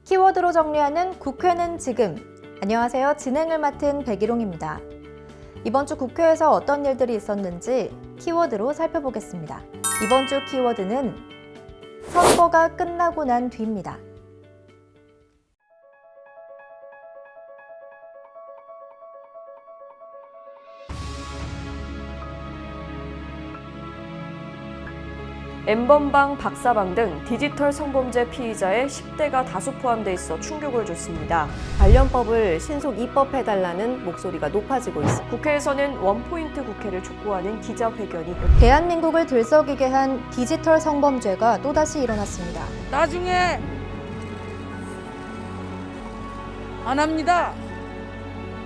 키워드로 정리하는 국회는 지금. 안녕하세요. 진행을 맡은 백일홍입니다. 이번 주 국회에서 어떤 일들이 있었는지 키워드로 살펴보겠습니다. 이번 주 키워드는 선거가 끝나고 난 뒤입니다. N번방, 박사방 등 디지털 성범죄 피의자의 10대가 다수 포함돼 있어 충격을 줬습니다. 관련법을 신속 입법해달라는 목소리가 높아지고 있습니다. 국회에서는 원포인트 국회를 촉구하는 기자회견이 대한민국을 들썩이게 한 디지털 성범죄가 또다시 일어났습니다. 나중에 안 합니다.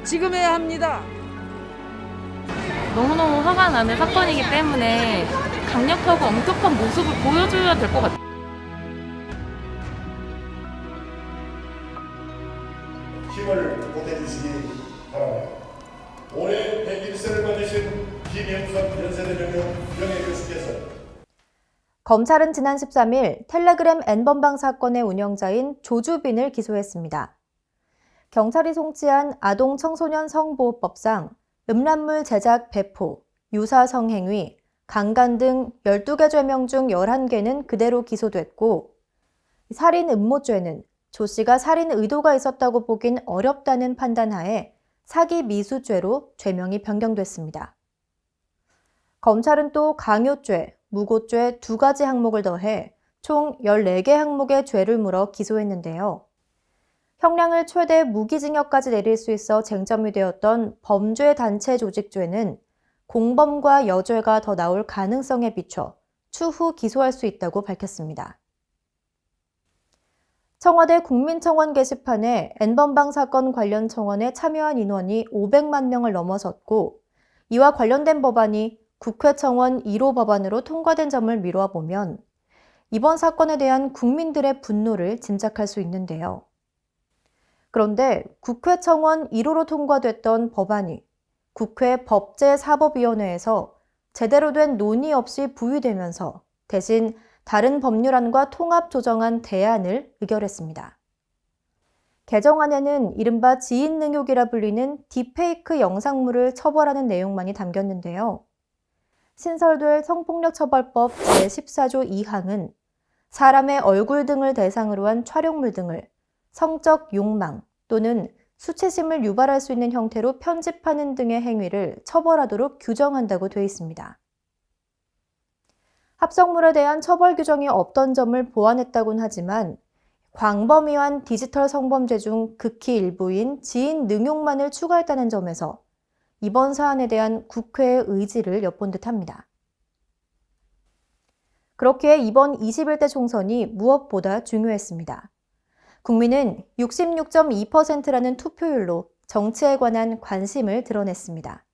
지금 해야 합니다. 너무너무 화가 나는 사건이기 때문에 강력하고 엄격한 모습을 보여줘야 될 것 같아요. 힘을 보태주시기 바랍니다. 올해 101세를 맞으신 김영선 연세대병영 명예교수께서 검찰은 지난 13일 텔레그램 N번방 사건의 운영자인 조주빈을 기소했습니다. 경찰이 송치한 아동 청소년 성보호법상 음란물 제작 배포, 유사 성행위, 강간 등 12개 죄명 중 11개는 그대로 기소됐고 살인 음모죄는 조 씨가 살인 의도가 있었다고 보긴 어렵다는 판단하에 사기 미수죄로 죄명이 변경됐습니다. 검찰은 또 강요죄, 무고죄 2가지 항목을 더해 총 14개 항목의 죄를 물어 기소했는데요. 형량을 최대 무기징역까지 내릴 수 있어 쟁점이 되었던 범죄 단체 조직죄는 공범과 여죄가 더 나올 가능성에 비춰 추후 기소할 수 있다고 밝혔습니다. 청와대 국민청원 게시판에 N번방 사건 관련 청원에 참여한 인원이 500만 명을 넘어섰고 이와 관련된 법안이 국회 청원 1호 법안으로 통과된 점을 미루어 보면 이번 사건에 대한 국민들의 분노를 짐작할 수 있는데요. 그런데 국회 청원 1호로 통과됐던 법안이 국회 법제사법위원회에서 제대로 된 논의 없이 부의되면서 대신 다른 법률안과 통합 조정한 대안을 의결했습니다. 개정안에는 이른바 지인능욕이라 불리는 딥페이크 영상물을 처벌하는 내용만이 담겼는데요. 신설될 성폭력처벌법 제14조 2항은 사람의 얼굴 등을 대상으로 한 촬영물 등을 성적 욕망 또는 수치심을 유발할 수 있는 형태로 편집하는 등의 행위를 처벌하도록 규정한다고 되어 있습니다. 합성물에 대한 처벌 규정이 없던 점을 보완했다곤 하지만 광범위한 디지털 성범죄 중 극히 일부인 지인 능욕만을 추가했다는 점에서 이번 사안에 대한 국회의 의지를 엿본 듯합니다. 그렇기에 이번 21대 총선이 무엇보다 중요했습니다. 국민은 66.2%라는 투표율로 정치에 관한 관심을 드러냈습니다.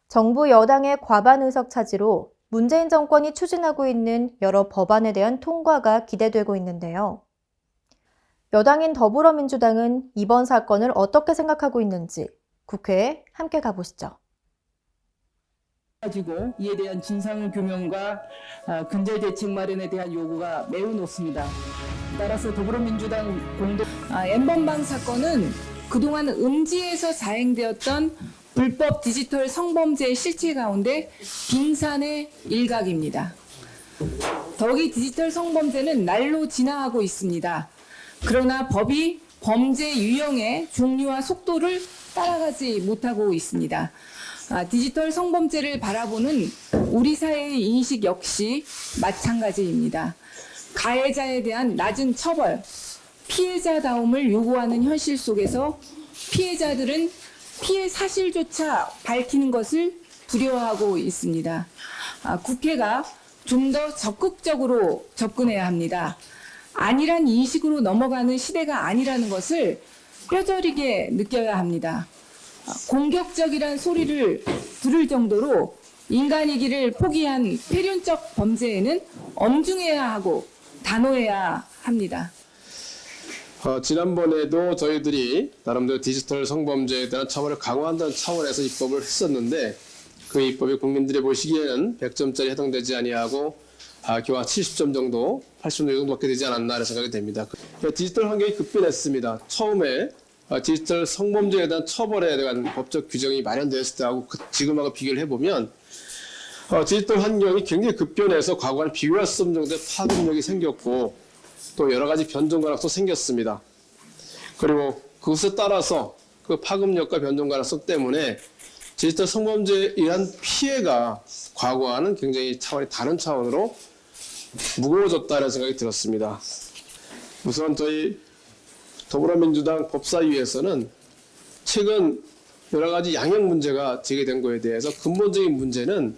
정부 여당의 과반 의석 차지로 문재인 정권이 추진하고 있는 여러 법안에 대한 통과가 기대되고 있는데요. 여당인 더불어민주당은 이번 사건을 어떻게 생각하고 있는지 국회에 함께 가보시죠. 가지고 이에 대한 진상 규명과 근절 대책 마련에 대한 요구가 매우 높습니다. 따라서 더불어민주당 공동 N번방 사건은 그동안 음지에서 자행되었던 불법 디지털 성범죄의 실체 가운데 빙산의 일각입니다. 더욱이 디지털 성범죄는 날로 진화하고 있습니다. 그러나 법이 범죄 유형의 종류와 속도를 따라가지 못하고 있습니다. 디지털 성범죄를 바라보는 우리 사회의 인식 역시 마찬가지입니다. 가해자에 대한 낮은 처벌, 피해자다움을 요구하는 현실 속에서 피해자들은 피해 사실조차 밝히는 것을 두려워하고 있습니다. 국회가 좀 더 적극적으로 접근해야 합니다. 안일한 인식으로 넘어가는 시대가 아니라는 것을 뼈저리게 느껴야 합니다. 공격적이란 소리를 들을 정도로 인간이기를 포기한 폐륜적 범죄에는 엄중해야 하고 단호해야 합니다. 지난번에도 저희들이 나름대로 디지털 성범죄에 대한 처벌을 강화한다는 차원에서 입법을 했었는데 그 입법이 국민들이 보시기에는 100점짜리 해당되지 아니하고 교환 70점 정도, 80점 정도밖에 되지 않았나 하는 생각이 됩니다. 디지털 환경이 급변했습니다. 처음에 디지털 성범죄에 대한 처벌에 대한 법적 규정이 마련되었을 때하고 지금하고 비교를 해보면 디지털 환경이 굉장히 급변해서 과거와는 비교할 수 없는 정도의 파급력이 생겼고 또 여러 가지 변종 가능성도 생겼습니다. 그리고 그것에 따라서 그 파급력과 변종 가능성 때문에 디지털 성범죄에 의한 피해가 과거와는 굉장히 차원이 다른 차원으로 무거워졌다는 생각이 들었습니다. 우선 저희 더불어민주당 법사위에서는 최근 여러 가지 양형 문제가 제기된 것에 대해서 근본적인 문제는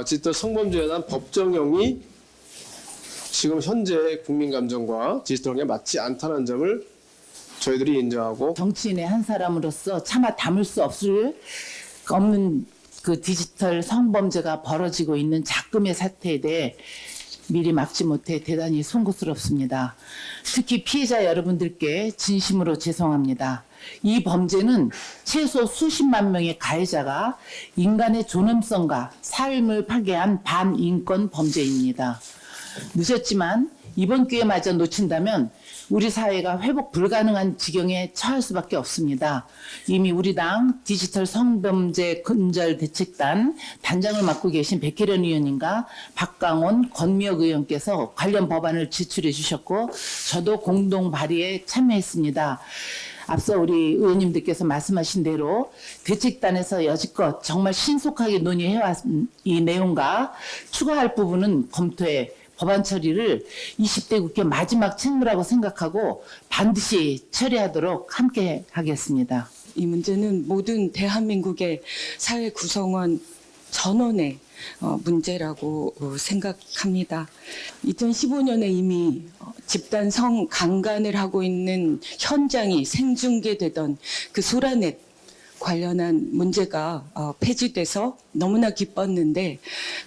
디지털 성범죄에 대한 법정형이 지금 현재 국민 감정과 디지털 환경에 맞지 않다는 점을 저희들이 인정하고 정치인의 한 사람으로서 차마 담을 수 없는 그 디지털 성범죄가 벌어지고 있는 작금의 사태에 대해 미리 막지 못해 대단히 송구스럽습니다. 특히 피해자 여러분들께 진심으로 죄송합니다. 이 범죄는 최소 수십만 명의 가해자가 인간의 존엄성과 삶을 파괴한 반인권 범죄입니다. 늦었지만 이번 기회마저 놓친다면 우리 사회가 회복 불가능한 지경에 처할 수밖에 없습니다. 이미 우리 당 디지털 성범죄 근절 대책단 단장을 맡고 계신 백혜련 의원님과 박강원, 권미혁 의원께서 관련 법안을 제출해 주셨고 저도 공동 발의에 참여했습니다. 앞서 우리 의원님들께서 말씀하신 대로 대책단에서 여지껏 정말 신속하게 논의해왔 이 내용과 추가할 부분은 검토해 법안 처리를 20대 국회 마지막 책무라고 생각하고 반드시 처리하도록 함께 하겠습니다. 이 문제는 모든 대한민국의 사회 구성원 전원의 문제라고 생각합니다. 2015년에 이미 집단 성강간을 하고 있는 현장이 생중계되던 그 소라넷 관련한 문제가 폐지돼서 너무나 기뻤는데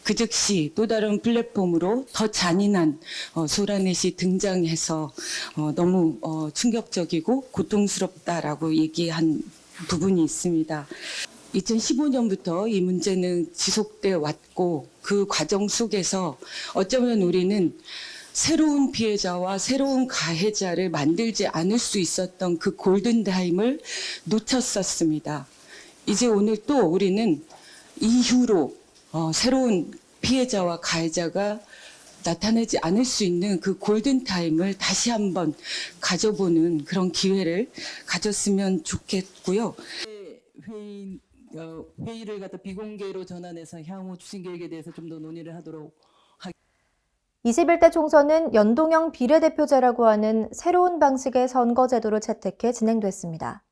그 즉시 또 다른 플랫폼으로 더 잔인한 소라넷이 등장해서 너무 충격적이고 고통스럽다라고 얘기한 부분이 있습니다. 2015년부터 이 문제는 지속돼 왔고 그 과정 속에서 어쩌면 우리는 새로운 피해자와 새로운 가해자를 만들지 않을 수 있었던 그 골든타임을 놓쳤었습니다. 이제 오늘 또 우리는 이후로 새로운 피해자와 가해자가 나타나지 않을 수 있는 그 골든타임을 다시 한번 가져보는 그런 기회를 가졌으면 좋겠고요. 회의를 갖다 비공개로 전환해서 향후 추진 계획에 대해서 좀 더 논의를 하도록 21대 총선은 연동형 비례대표제라고 하는 새로운 방식의 선거제도를 채택해 진행됐습니다.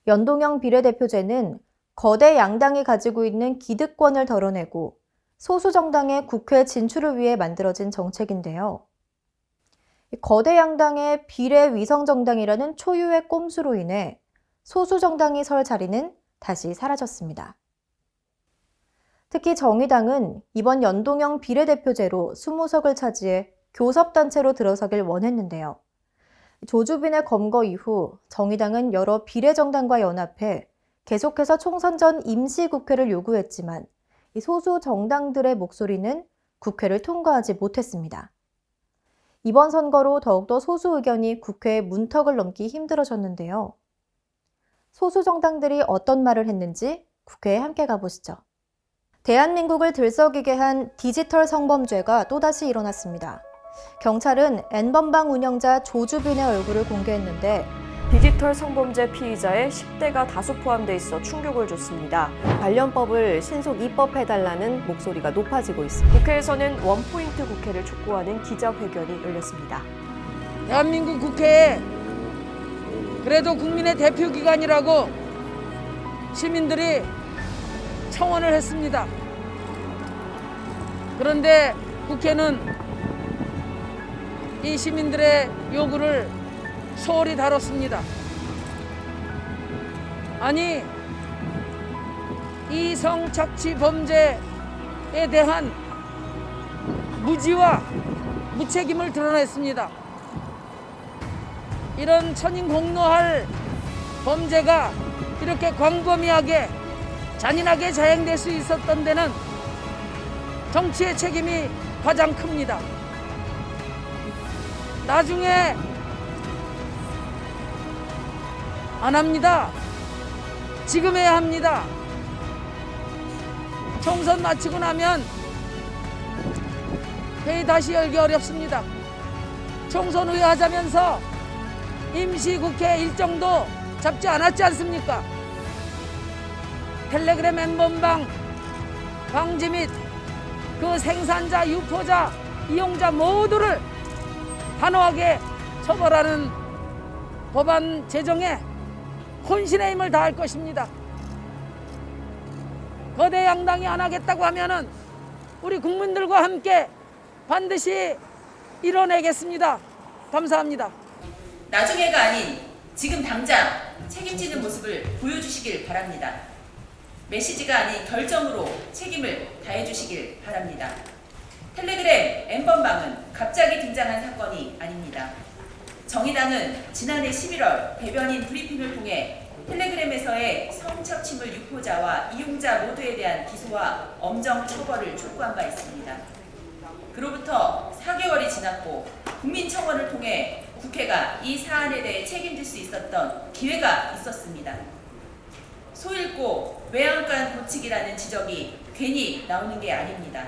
연동형 비례대표제는 거대 양당이 가지고 있는 기득권을 덜어내고 소수 정당의 국회 진출을 위해 만들어진 정책인데요. 거대 양당의 비례 위성 정당이라는 초유의 꼼수로 인해 소수 정당이 설 자리는 다시 사라졌습니다. 특히 정의당은 이번 연동형 비례대표제로 20석을 차지해 교섭단체로 들어서길 원했는데요. 조주빈의 검거 이후 정의당은 여러 비례정당과 연합해 계속해서 총선 전 임시국회를 요구했지만 이 소수 정당들의 목소리는 국회를 통과하지 못했습니다. 이번 선거로 더욱더 소수 의견이 국회의 문턱을 넘기 힘들어졌는데요. 소수 정당들이 어떤 말을 했는지 국회에 함께 가보시죠. 대한민국을 들썩이게 한 디지털 성범죄가 또다시 일어났습니다. 경찰은 N번방 운영자 조주빈의 얼굴을 공개했는데 디지털 성범죄 피의자의 10대가 다수 포함돼 있어 충격을 줬습니다. 관련법을 신속 입법해달라는 목소리가 높아지고 있습니다. 국회에서는 원포인트 국회를 촉구하는 기자회견이 열렸습니다. 대한민국 국회에 그래도 국민의 대표기관이라고 시민들이 청원을 했습니다. 그런데 국회는 이 시민들의 요구를 소홀히 다뤘습니다. 아니, 이 성착취 범죄에 대한 무지와 무책임을 드러냈습니다. 이런 천인공노할 범죄가 이렇게 광범위하게 잔인하게 자행될 수 있었던 데는 정치의 책임이 가장 큽니다. 나중에 안 합니다. 지금 해야 합니다. 총선 마치고 나면 회의 다시 열기 어렵습니다. 총선 후에 하자면서 임시국회 일정도 잡지 않았지 않습니까? 텔레그램 N번방 방지 및 그 생산자, 유포자, 이용자 모두를 단호하게 처벌하는 법안 제정에 혼신의 힘을 다할 것입니다. 거대 양당이 안 하겠다고 하면은 우리 국민들과 함께 반드시 이뤄내겠습니다. 감사합니다. 나중에가 아닌 지금 당장 책임지는 모습을 보여주시길 바랍니다. 메시지가 아닌 결정으로 책임을 다해주시길 바랍니다. 텔레그램 N번방은 갑자기 등장한 사건이 아닙니다. 정의당은 지난해 11월 대변인 브리핑을 통해 텔레그램에서의 성착취물 유포자와 이용자 모두에 대한 기소와 엄정 처벌을 촉구한 바 있습니다. 그로부터 4개월이 지났고 국민청원을 통해 국회가 이 사안에 대해 책임질 수 있었던 기회가 있었습니다. 소잃고 외양간 고치기라는 지적이 괜히 나오는 게 아닙니다.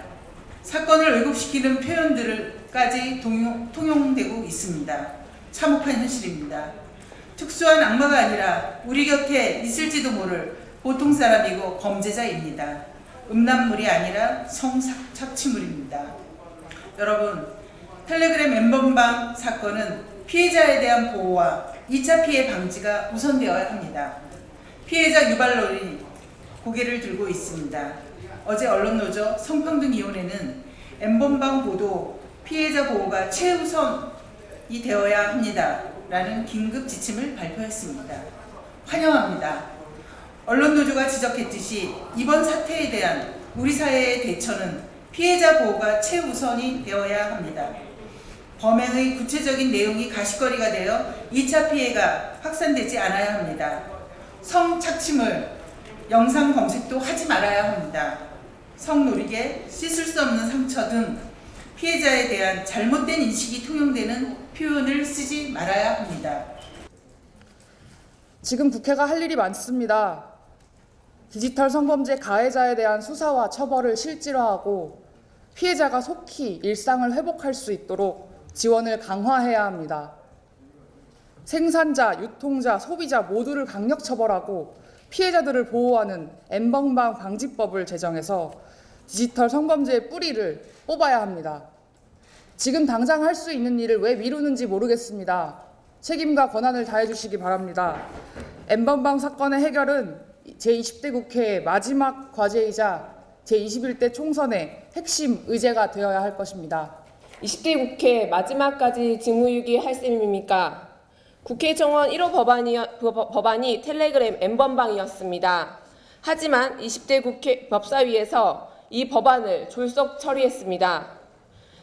사건을 왜곡시키는 표현들까지 통용되고 있습니다. 참혹한 현실입니다. 특수한 악마가 아니라 우리 곁에 있을지도 모를 보통 사람이고 범죄자입니다. 음란물이 아니라 성착취물입니다. 여러분, 텔레그램 N번방 사건은 피해자에 대한 보호와 2차 피해 방지가 우선되어야 합니다. 피해자 유발론이 고개를 들고 있습니다. 어제 언론노조 성평등위원회는 N번방 보도 피해자 보호가 최우선이 되어야 합니다. 라는 긴급 지침을 발표했습니다. 환영합니다. 언론노조가 지적했듯이 이번 사태에 대한 우리 사회의 대처는 피해자 보호가 최우선이 되어야 합니다. 범행의 구체적인 내용이 가십거리가 되어 2차 피해가 확산되지 않아야 합니다. 성착취물, 영상 검색도 하지 말아야 합니다. 성노리개, 씻을 수 없는 상처 등 피해자에 대한 잘못된 인식이 통용되는 표현을 쓰지 말아야 합니다. 지금 국회가 할 일이 많습니다. 디지털 성범죄 가해자에 대한 수사와 처벌을 실질화하고 피해자가 속히 일상을 회복할 수 있도록 지원을 강화해야 합니다. 생산자, 유통자, 소비자 모두를 강력 처벌하고 피해자들을 보호하는 N번방 방지법을 제정해서 디지털 성범죄의 뿌리를 뽑아야 합니다. 지금 당장 할 수 있는 일을 왜 미루는지 모르겠습니다. 책임과 권한을 다해 주시기 바랍니다. N번방 사건의 해결은 제20대 국회의 마지막 과제이자 제21대 총선의 핵심 의제가 되어야 할 것입니다. 20대 국회 마지막까지 직무유기 할 셈입니까? 국회 정원 1호 법안이 텔레그램 N번방이었습니다. 하지만 20대 국회 법사위에서 이 법안을 졸속 처리했습니다.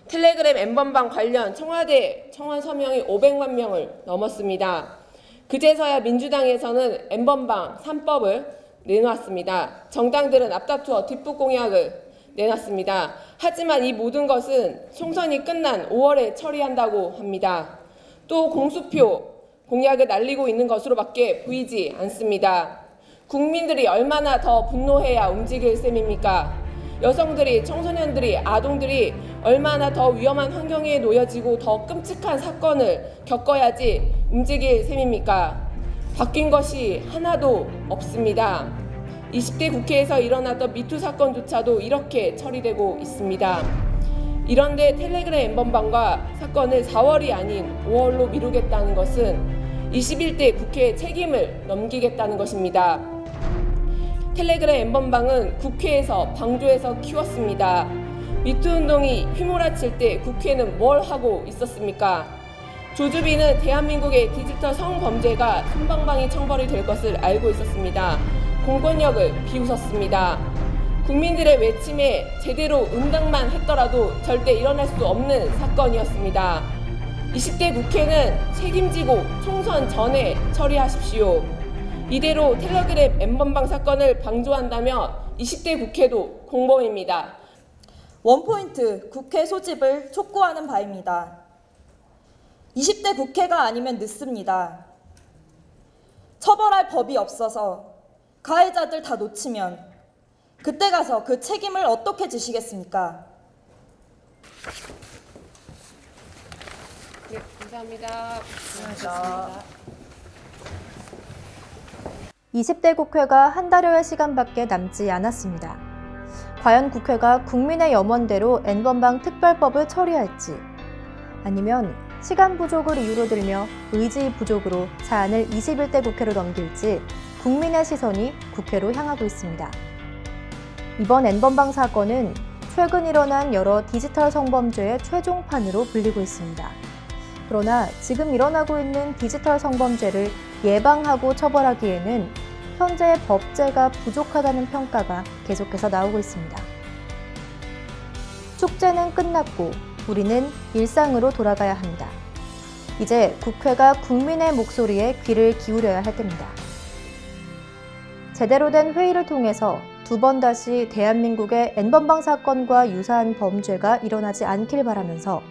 텔레그램 N번방 관련 청와대 청원 서명이 500만 명을 넘었습니다. 그제서야 민주당에서는 N번방 3법을 내놓았습니다. 정당들은 앞다투어 뒷북 공약을 내놨습니다. 하지만 이 모든 것은 총선이 끝난 5월에 처리한다고 합니다. 또 공수표 공약을 날리고 있는 것으로밖에 보이지 않습니다. 국민들이 얼마나 더 분노해야 움직일 셈입니까? 여성들이, 청소년들이, 아동들이 얼마나 더 위험한 환경에 놓여지고 더 끔찍한 사건을 겪어야지 움직일 셈입니까? 바뀐 것이 하나도 없습니다. 20대 국회에서 일어났던 미투 사건조차도 이렇게 처리되고 있습니다. 이런데 텔레그램 N번방과 사건을 4월이 아닌 5월로 미루겠다는 것은 21대 국회의 책임을 넘기겠다는 것입니다. 텔레그램 N번방은 국회에서 방조해서 키웠습니다. 미투 운동이 휘몰아칠 때 국회는 뭘 하고 있었습니까? 조주빈은 대한민국의 디지털 성범죄가 솜방망이 청벌이 될 것을 알고 있었습니다. 공권력을 비웃었습니다. 국민들의 외침에 제대로 응답만 했더라도 절대 일어날 수 없는 사건이었습니다. 20대 국회는 책임지고 총선 전에 처리하십시오. 이대로 텔레그램 N번방 사건을 방조한다면 20대 국회도 공범입니다. 원포인트 국회 소집을 촉구하는 바입니다. 20대 국회가 아니면 늦습니다. 처벌할 법이 없어서 가해자들 다 놓치면 그때 가서 그 책임을 어떻게 지시겠습니까? 네, 감사합니다. 20대 국회가 한 달여의 시간밖에 남지 않았습니다. 과연 국회가 국민의 염원대로 N번방 특별법을 처리할지, 아니면 시간 부족을 이유로 들며 의지 부족으로 사안을 21대 국회로 넘길지 국민의 시선이 국회로 향하고 있습니다. 이번 N번방 사건은 최근 일어난 여러 디지털 성범죄의 최종판으로 불리고 있습니다. 그러나 지금 일어나고 있는 디지털 성범죄를 예방하고 처벌하기에는 현재의 법제가 부족하다는 평가가 계속해서 나오고 있습니다. 축제는 끝났고 우리는 일상으로 돌아가야 합니다. 이제 국회가 국민의 목소리에 귀를 기울여야 할 때입니다. 제대로 된 회의를 통해서 두 번 다시 대한민국의 N번방 사건과 유사한 범죄가 일어나지 않길 바라면서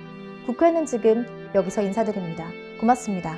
국회는 지금 여기서 인사드립니다. 고맙습니다.